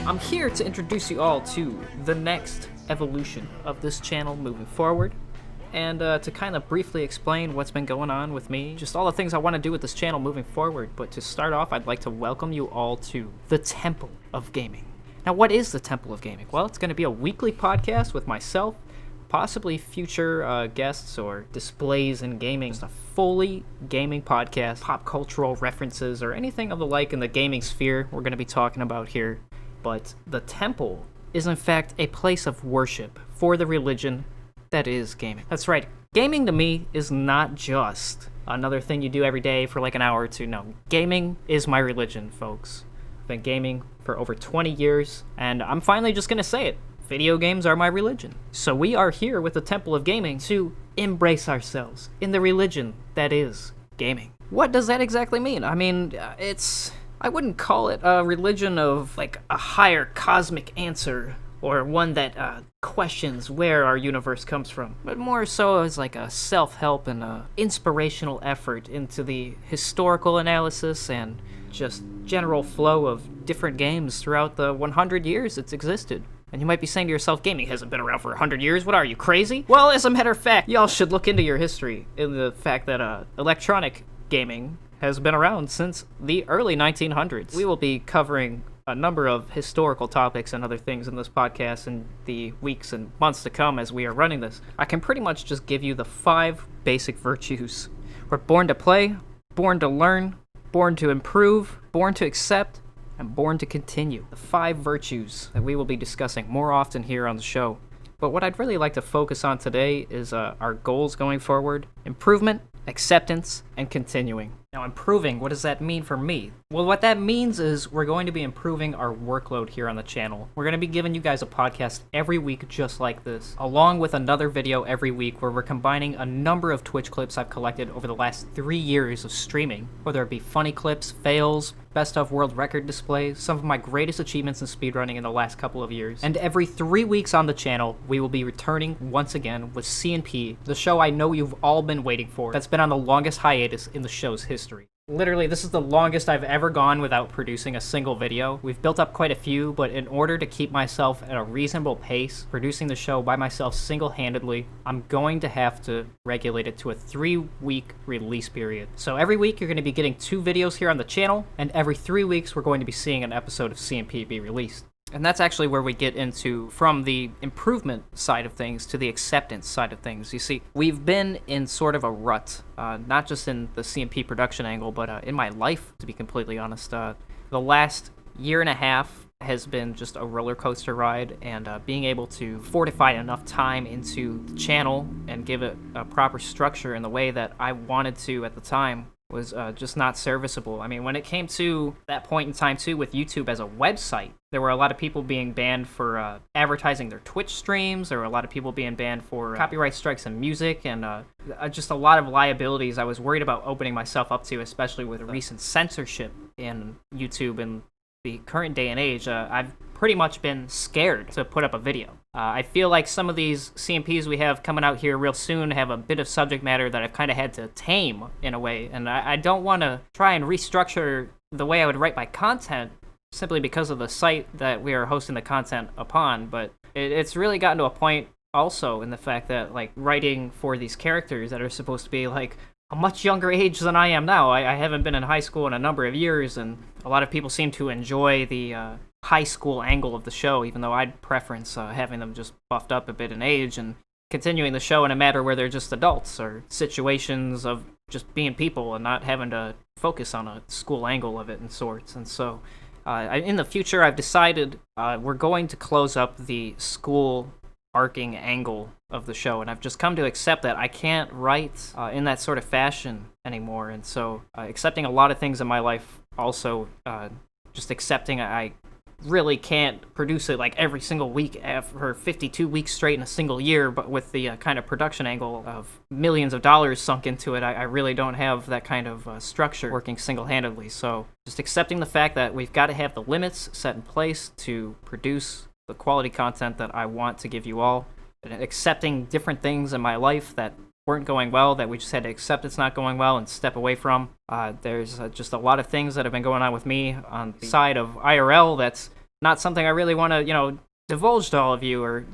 I'm here to introduce you all to the next evolution of this channel moving forward, and to kind of briefly explain what's been going on with me, just all the things I want to do with this channel moving forward. But to start off, I'd like to welcome you all to the Temple of Gaming. Now, what is the Temple of Gaming? Well, it's going to be a weekly podcast with myself, possibly future guests or displays in gaming. Just a fully gaming podcast, pop cultural references, or anything of the like in the gaming sphere we're going to be talking about here. But the temple is in fact a place of worship for the religion that is gaming. That's right. Gaming to me is not just another thing you do every day for like an hour or two. No, gaming is my religion, folks. I've been gaming for over 20 years, and I'm finally just going to say it. Video games are my religion. So we are here with the Temple of Gaming to embrace ourselves in the religion that is gaming. What does that exactly mean? I mean, I wouldn't call it a religion of like a higher cosmic answer or one that questions where our universe comes from, but more so as like a self-help and a inspirational effort into the historical analysis and just general flow of different games throughout the 100 years it's existed. And you might be saying to yourself, gaming hasn't been around for 100 years. What are you, crazy? Well, as a matter of fact, y'all should look into your history in the fact that electronic gaming has been around since the early 1900s. We will be covering a number of historical topics and other things in this podcast in the weeks and months to come as we are running this. I can pretty much just give you the 5 basic virtues. We're born to play, born to learn, born to improve, born to accept, and born to continue. The 5 virtues that we will be discussing more often here on the show. But what I'd really like to focus on today is our goals going forward: improvement, acceptance, and continuing. Now, improving, what does that mean for me? Well, what that means is we're going to be improving our workload here on the channel. We're going to be giving you guys a podcast every week just like this, along with another video every week where we're combining a number of Twitch clips I've collected over the last 3 years of streaming, whether it be funny clips, fails, best of world record displays, some of my greatest achievements in speedrunning in the last couple of years. And every 3 weeks on the channel, we will be returning once again with CNP, the show I know you've all been waiting for, that's been on the longest hiatus in the show's history. Literally, this is the longest I've ever gone without producing a single video. We've built up quite a few, but in order to keep myself at a reasonable pace, producing the show by myself single-handedly, I'm going to have to regulate it to a 3-week release period. So every week you're going to be getting 2 videos here on the channel, and every 3 weeks we're going to be seeing an episode of CNP be released. And that's actually where we get into from the improvement side of things to the acceptance side of things. You see, we've been in sort of a rut, not just in the CNP production angle, but in my life, to be completely honest. The last year and a half has been just a roller coaster ride, and being able to fortify enough time into the channel and give it a proper structure in the way that I wanted to at the time was just not serviceable. I mean, when it came to that point in time, too, with YouTube as a website, there were a lot of people being banned for advertising their Twitch streams. There were a lot of people being banned for copyright strikes in music, and just a lot of liabilities I was worried about opening myself up to, especially with recent censorship in YouTube and the current day and age. I've pretty much been scared to put up a video. I feel like some of these CNPs we have coming out here real soon have a bit of subject matter that I've kind of had to tame in a way, and I don't want to try and restructure the way I would write my content simply because of the site that we are hosting the content upon, but it's really gotten to a point also in the fact that like writing for these characters that are supposed to be like a much younger age than I am now. I haven't been in high school in a number of years, and a lot of people seem to enjoy the high school angle of the show, even though I'd preference having them just buffed up a bit in age and continuing the show in a matter where they're just adults or situations of just being people and not having to focus on a school angle of it and sorts. And so in the future, I've decided we're going to close up the school arcing angle of the show, and I've just come to accept that I can't write in that sort of fashion anymore. And so accepting a lot of things in my life, also just accepting I really can't produce it like every single week for 52 weeks straight in a single year, but with the kind of production angle of millions of dollars sunk into it, I really don't have that kind of structure working single-handedly. So just accepting the fact that we've got to have the limits set in place to produce the quality content that I want to give you all, and accepting different things in my life that weren't going well, that we just had to accept it's not going well and step away from. There's just a lot of things that have been going on with me on the side of IRL that's not something I really want to, divulge to all of you or,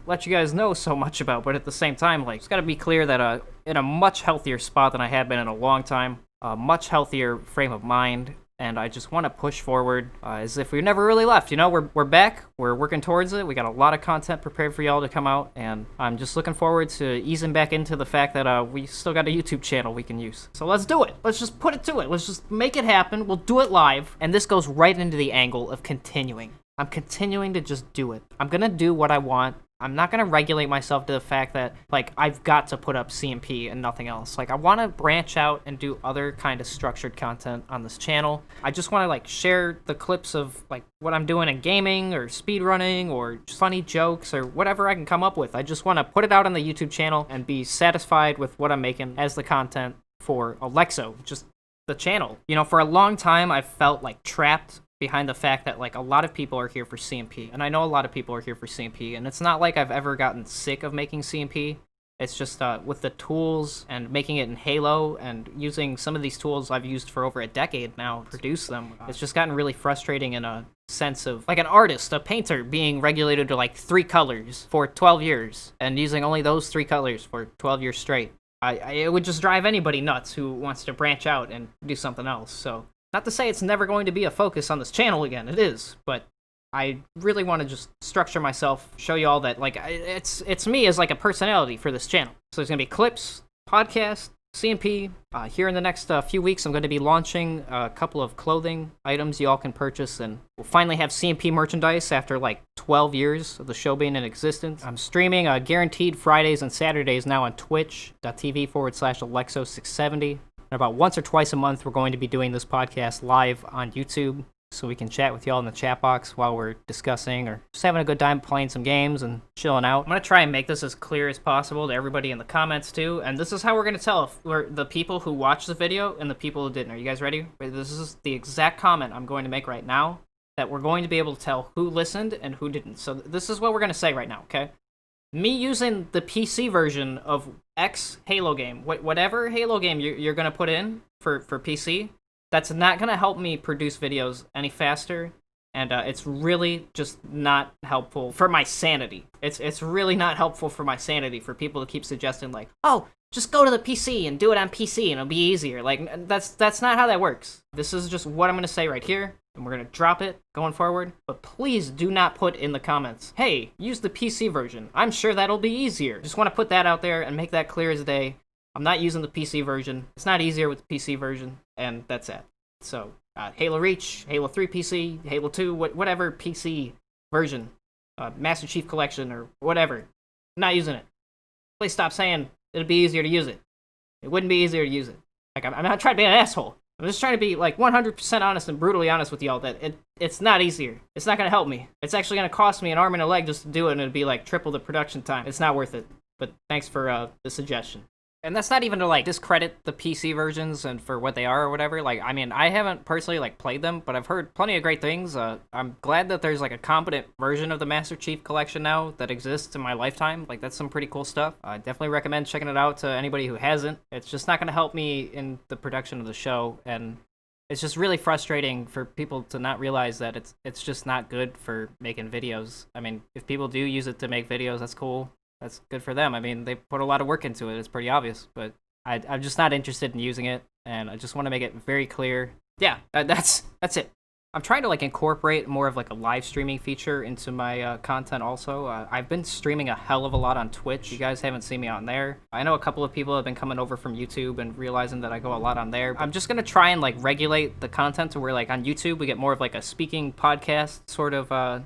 let you guys know so much about. But at the same time, like, it's got to be clear that in a much healthier spot than I have been in a long time, a much healthier frame of mind. And I just want to push forward as if we never really left. We're back. We're working towards it. We got a lot of content prepared for y'all to come out. And I'm just looking forward to easing back into the fact that we still got a YouTube channel we can use. So let's do it. Let's just put it to it. Let's just make it happen. We'll do it live. And this goes right into the angle of continuing. I'm continuing to just do it. I'm going to do what I want. I'm not going to regulate myself to the fact that, like, I've got to put up CNP and nothing else. Like, I want to branch out and do other kind of structured content on this channel. I just want to, like, share the clips of, like, what I'm doing in gaming or speedrunning or just funny jokes or whatever I can come up with. I just want to put it out on the YouTube channel and be satisfied with what I'm making as the content for Alexo, just the channel. For a long time, I've felt, like, trapped behind the fact that, like, a lot of people are here for CNP, and I know a lot of people are here for CNP, and it's not like I've ever gotten sick of making CNP. It's just with the tools and making it in Halo and using some of these tools I've used for over a decade now to produce them. It's just gotten really frustrating in a sense of, like, an artist, a painter, being regulated to, like, 3 colors for 12 years and using only those 3 colors for 12 years straight. It would just drive anybody nuts who wants to branch out and do something else. So, not to say it's never going to be a focus on this channel again, it is, but I really want to just structure myself, show you all that, like, it's me as, like, a personality for this channel. So there's going to be clips, podcasts, CNP. Here in the next few weeks, I'm going to be launching a couple of clothing items you all can purchase, and we'll finally have CNP merchandise after, like, 12 years of the show being in existence. I'm streaming guaranteed Fridays and Saturdays now on twitch.tv/Alexo670. And about once or twice a month, we're going to be doing this podcast live on YouTube, so we can chat with y'all in the chat box while we're discussing or just having a good time playing some games and chilling out. I'm going to try and make this as clear as possible to everybody in the comments, too. And this is how we're going to tell if we're the people who watched the video and the people who didn't. Are you guys ready? This is the exact comment I'm going to make right now, that we're going to be able to tell who listened and who didn't. So this is what we're going to say right now, okay? Me using the PC version of X Halo game, whatever Halo game you're going to put in for PC, that's not going to help me produce videos any faster, and it's really just not helpful for my sanity. It's really not helpful for my sanity for people to keep suggesting, like, oh, just go to the PC and do it on PC and it'll be easier. Like, that's not how that works. This is just what I'm going to say right here, and we're going to drop it going forward. But please do not put in the comments, hey, use the PC version. I'm sure that'll be easier. Just want to put that out there and make that clear as day. I'm not using the PC version. It's not easier with the PC version, and that's it. So, Halo Reach, Halo 3 PC, Halo 2, whatever PC version, Master Chief Collection, or whatever. I'm not using it. Please stop saying it'd be easier to use it. It wouldn't be easier to use it. Like, I'm not trying to be an asshole. I'm just trying to be, like, 100% honest and brutally honest with y'all that it's not easier. It's not going to help me. It's actually going to cost me an arm and a leg just to do it, and it'd be, like, triple the production time. It's not worth it. But thanks for the suggestion. And that's not even to, like, discredit the PC versions and for what they are or whatever. Like, I mean, I haven't personally, like, played them, but I've heard plenty of great things. I'm glad that there's, like, a competent version of the Master Chief Collection now that exists in my lifetime. Like, that's some pretty cool stuff. I definitely recommend checking it out to anybody who hasn't. It's just not going to help me in the production of the show, and it's just really frustrating for people to not realize that it's just not good for making videos. I mean, if people do use it to make videos, that's cool. That's good for them. I mean, they put a lot of work into it. It's pretty obvious, but I'm just not interested in using it, and I just want to make it very clear. Yeah, that's it. I'm trying to, like, incorporate more of, like, a live streaming feature into my content also. I've been streaming a hell of a lot on Twitch. You guys haven't seen me on there. I know a couple of people have been coming over from YouTube and realizing that I go a lot on there. I'm just going to try and, like, regulate the content to where, like, on YouTube we get more of, like, a speaking podcast sort of,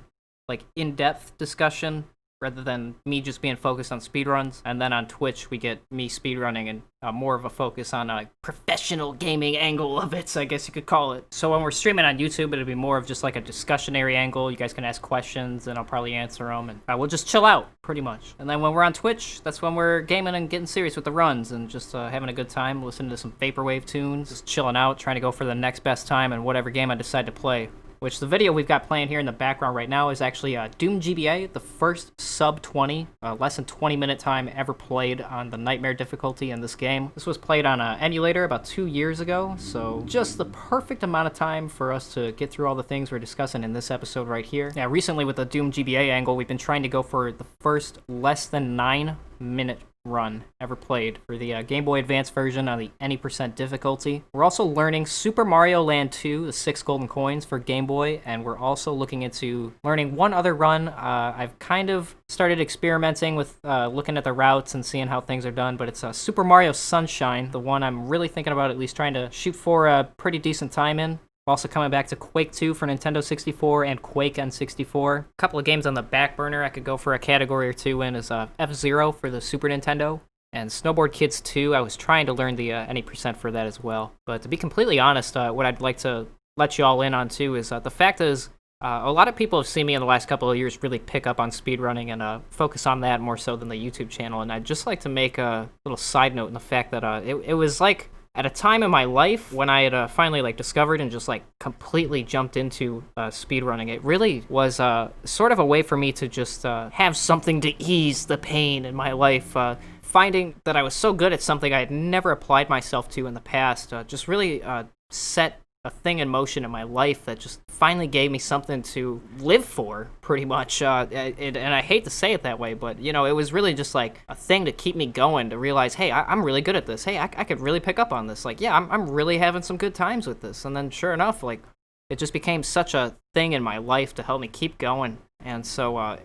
like, in-depth discussion, rather than me just being focused on speedruns. And then on Twitch, we get me speedrunning and more of a focus on a professional gaming angle of it, I guess you could call it. So when we're streaming on YouTube, it'll be more of just like a discussionary angle. You guys can ask questions, and I'll probably answer them, and we'll just chill out, pretty much. And then when we're on Twitch, that's when we're gaming and getting serious with the runs, and just having a good time, listening to some vaporwave tunes, just chilling out, trying to go for the next best time in whatever game I decide to play. which the video we've got playing here in the background right now is actually Doom GBA, the first sub-20, less than 20-minute time ever played on the Nightmare difficulty in this game. This was played on an emulator about 2 years ago, so just the perfect amount of time for us to get through all the things we're discussing in this episode right here. Yeah, recently with the Doom GBA angle, we've been trying to go for the first less than 9-minute run ever played for the Game Boy Advance version on the any % difficulty. We're also learning Super Mario Land 2, the 6 golden coins for Game Boy, and we're also looking into learning one other run. I've kind of started experimenting with looking at the routes and seeing how things are done, but it's Super Mario Sunshine, the one I'm really thinking about at least trying to shoot for a pretty decent time in. Also coming back to Quake 2 for Nintendo 64 and Quake N64. A couple of games on the back burner I could go for a category or two in is F-Zero for the Super Nintendo, and Snowboard Kids 2. I was trying to learn the any % for that as well. But to be completely honest, what I'd like to let you all in on too is the fact is a lot of people have seen me in the last couple of years really pick up on speedrunning and focus on that more so than the YouTube channel. And I'd just like to make a little side note in the fact that it was like at a time in my life when I had finally discovered and just completely jumped into speedrunning. It really was sort of a way for me to just have something to ease the pain in my life. Finding that I was so good at something I had never applied myself to in the past just really set a thing in motion in my life that just finally gave me something to live for, pretty much. And I hate to say it that way, but, it was really just a thing to keep me going, to realize, hey, I'm really good at this. Hey, I could really pick up on this. I'm really having some good times with this. And then sure enough, it just became such a thing in my life to help me keep going. And so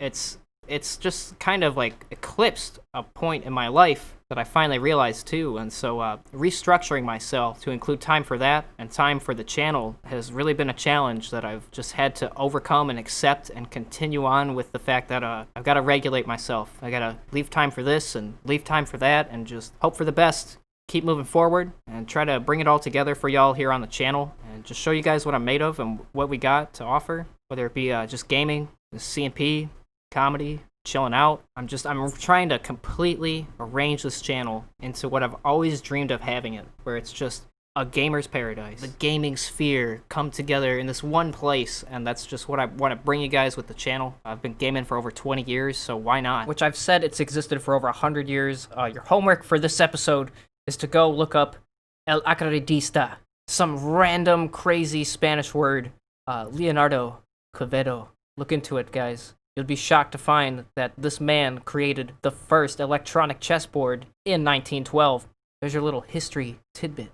it's just kind of eclipsed a point in my life that I finally realized too. And so restructuring myself to include time for that and time for the channel has really been a challenge that I've just had to overcome and accept and continue on with the fact that I've got to regulate myself. I got to leave time for this and leave time for that and just hope for the best. Keep moving forward and try to bring it all together for y'all here on the channel and just show you guys what I'm made of and what we got to offer, whether it be just gaming, CNP, comedy, chilling out. I'm trying to completely arrange this channel into what I've always dreamed of having it, where it's just a gamer's paradise. The gaming sphere come together in this one place, and that's just what I want to bring you guys with the channel. I've been gaming for over 20 years, so why not? Which I've said it's existed for over 100 years. Your homework for this episode is to go look up El Acredista, some random crazy Spanish word, Leonardo Quevedo. Look into it, guys. You'll be shocked to find that this man created the first electronic chessboard in 1912. There's your little history tidbit.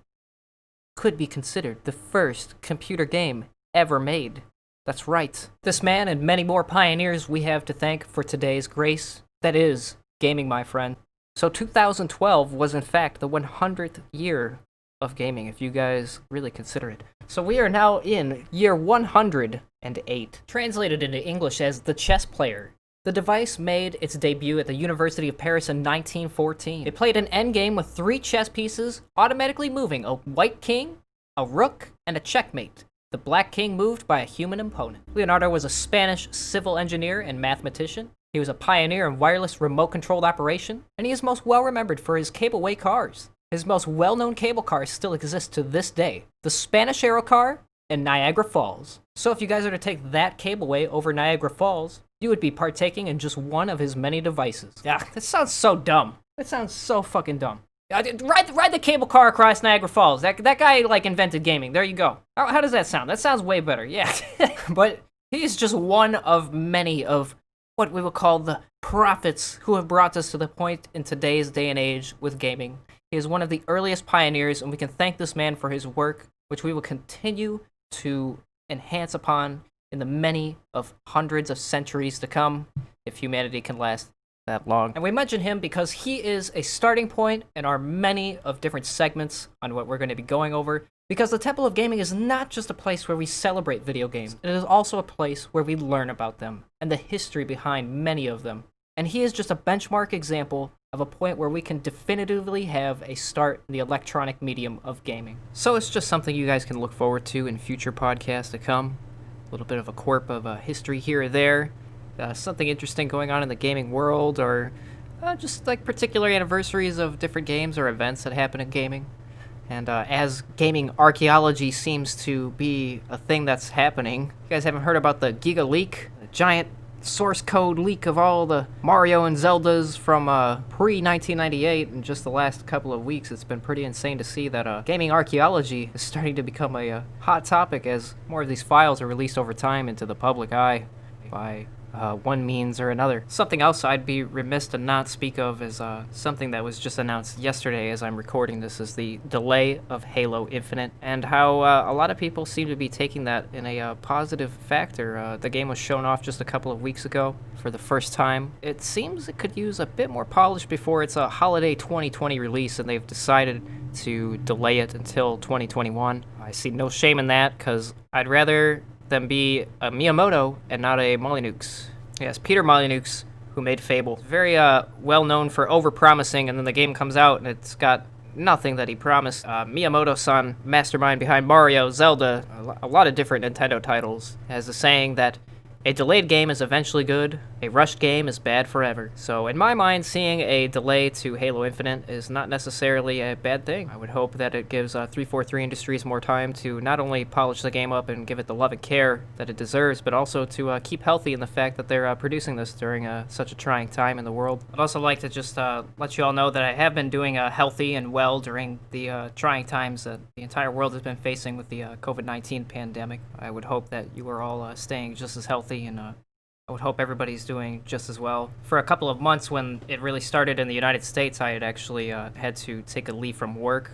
Could be considered the first computer game ever made. That's right. This man and many more pioneers we have to thank for today's grace. That is gaming, my friend. So 2012 was in fact the 100th year of gaming, if you guys really consider it. So we are now in year 108, translated into English as the chess player. The device made its debut at the University of Paris in 1914. It played an endgame with 3 chess pieces, automatically moving a white king, a rook, and a checkmate. The black king moved by a human opponent. Leonardo was a Spanish civil engineer and mathematician. He was a pioneer in wireless remote-controlled operation, and he is most well-remembered for his cable-way cars. His most well-known cable cars still exist to this day. The Spanish Aero car and Niagara Falls. So if you guys are to take that cableway over Niagara Falls, you would be partaking in just one of his many devices. Yeah, that sounds so dumb. That sounds so fucking dumb. Ride the cable car across Niagara Falls. That guy invented gaming. There you go. How does that sound? That sounds way better. Yeah. But he's just one of many of what we will call the prophets who have brought us to the point in today's day and age with gaming. He is one of the earliest pioneers, and we can thank this man for his work, which we will continue to enhance upon in the many of hundreds of centuries to come, if humanity can last that long. And we mention him because he is a starting point in our many of different segments on what we're going to be going over, because the Temple of Gaming is not just a place where we celebrate video games, it is also a place where we learn about them and the history behind many of them. And he is just a benchmark example of a point where we can definitively have a start in the electronic medium of gaming. So it's just something you guys can look forward to in future podcasts to come. A little bit of a quirk of history here or there. Something interesting going on in the gaming world, or just particular anniversaries of different games or events that happen in gaming. And as gaming archaeology seems to be a thing that's happening, you guys haven't heard about the Giga leak? A giant source code leak of all the Mario and Zeldas from pre-1998. In just the last couple of weeks, it's been pretty insane to see that gaming archaeology is starting to become a hot topic as more of these files are released over time into the public eye by one means or another. Something else I'd be remiss to not speak of is something that was just announced yesterday as I'm recording this, is the delay of Halo Infinite, and how a lot of people seem to be taking that in a positive factor. The game was shown off just a couple of weeks ago for the first time. It seems it could use a bit more polish before its a holiday 2020 release, and they've decided to delay it until 2021. I see no shame in that, because I'd rather them be a Miyamoto and not a Molyneux. Yes, Peter Molyneux, who made Fable. Very well known for over-promising, and then the game comes out and it's got nothing that he promised. Miyamoto-san, mastermind behind Mario, Zelda, a lot of different Nintendo titles, has a saying that a delayed game is eventually good, a rushed game is bad forever. So in my mind, seeing a delay to Halo Infinite is not necessarily a bad thing. I would hope that it gives 343 Industries more time to not only polish the game up and give it the love and care that it deserves, but also to keep healthy in the fact that they're producing this during such a trying time in the world. I'd also like to just let you all know that I have been doing healthy and well during the trying times that the entire world has been facing with the COVID-19 pandemic. I would hope that you are all staying just as healthy, and I would hope everybody's doing just as well. For a couple of months when it really started in the United States, I had actually had to take a leave from work.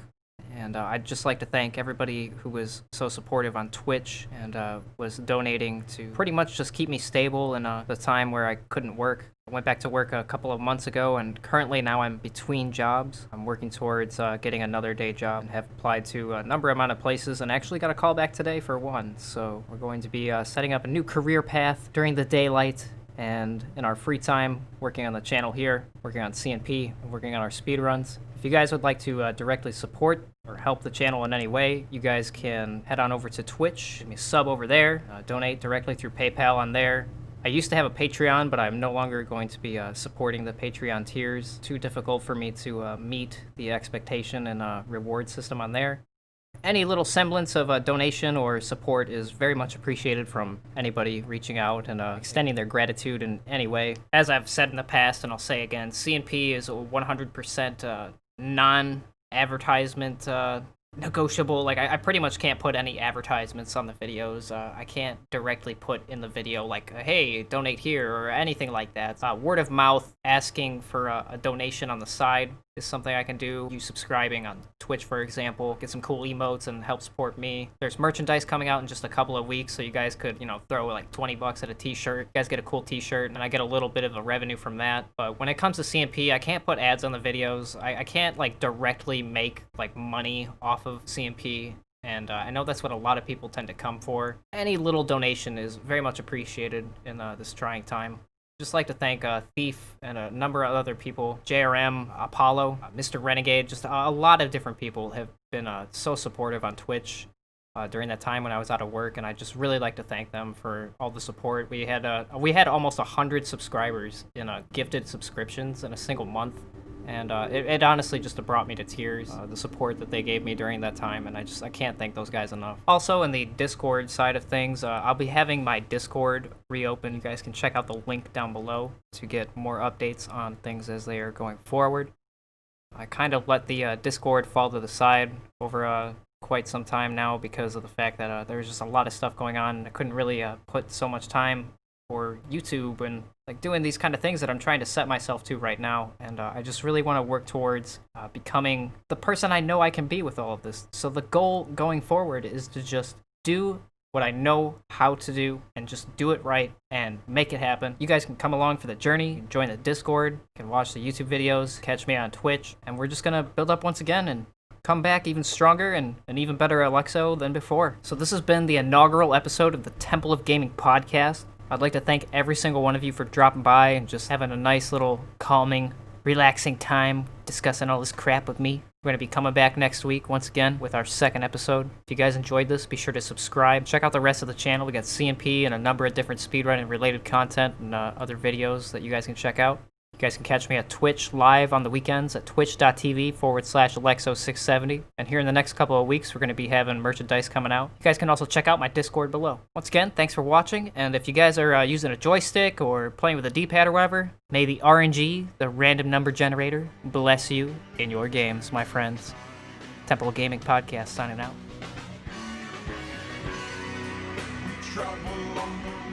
And I'd just like to thank everybody who was so supportive on Twitch and was donating to pretty much just keep me stable in the time where I couldn't work. I went back to work a couple of months ago, and currently now I'm between jobs. I'm working towards getting another day job and have applied to a number amount of places and actually got a call back today for one. So we're going to be setting up a new career path during the daylight and in our free time, working on the channel here, working on CNP, and working on our speedruns. If you guys would like to directly support or help the channel in any way, you guys can head on over to Twitch, give me a sub over there, donate directly through PayPal on there. I used to have a Patreon, but I'm no longer going to be supporting the Patreon tiers. Too difficult for me to meet the expectation and reward system on there. Any little semblance of a donation or support is very much appreciated from anybody reaching out and extending their gratitude in any way. As I've said in the past, and I'll say again, CNP is 100% non-advertisement negotiable. Like, I pretty much can't put any advertisements on the videos. I can't directly put in the video like, hey, donate here or anything like that. Word of mouth, asking for a donation on the side is something I can do. You subscribing on Twitch, for example, get some cool emotes and help support me. There's merchandise coming out in just a couple of weeks, so you guys could, throw like 20 bucks at a t-shirt. You guys get a cool t-shirt, and I get a little bit of a revenue from that. But when it comes to CNP, I can't put ads on the videos. I can't like directly make like money off of CNP. And I know that's what a lot of people tend to come for. Any little donation is very much appreciated in this trying time. Just like to thank Thief and a number of other people, JRM, Apollo, Mr. Renegade, just a lot of different people have been so supportive on Twitch during that time when I was out of work, and I just really like to thank them for all the support. We had almost 100 subscribers in gifted subscriptions in a single month. And it honestly just brought me to tears, the support that they gave me during that time, and I can't thank those guys enough. Also, in the Discord side of things, I'll be having my Discord reopen. You guys can check out the link down below to get more updates on things as they are going forward. I kind of let the Discord fall to the side over quite some time now because of the fact that there was just a lot of stuff going on. I couldn't really put so much time for YouTube and like doing these kind of things that I'm trying to set myself to right now, and I just really want to work towards becoming the person I know I can be with all of this. So the goal going forward is to just do what I know how to do and just do it right and make it happen. You guys can come along for the journey, join the Discord, you can watch the YouTube videos, catch me on Twitch, and we're just gonna build up once again and come back even stronger and an even better Alexo than before. So this has been the inaugural episode of the Temple of Gaming podcast. I'd like to thank every single one of you for dropping by and just having a nice little calming, relaxing time discussing all this crap with me. We're going to be coming back next week once again with our second episode. If you guys enjoyed this, be sure to subscribe. Check out the rest of the channel. We got CNP and a number of different speedrun and related content and other videos that you guys can check out. You guys can catch me at Twitch live on the weekends at twitch.tv/Alexo670. And here in the next couple of weeks, we're going to be having merchandise coming out. You guys can also check out my Discord below. Once again, thanks for watching. And if you guys are using a joystick or playing with a D-pad or whatever, may the RNG, the random number generator, bless you in your games, my friends. Temple Gaming Podcast signing out. Travel on the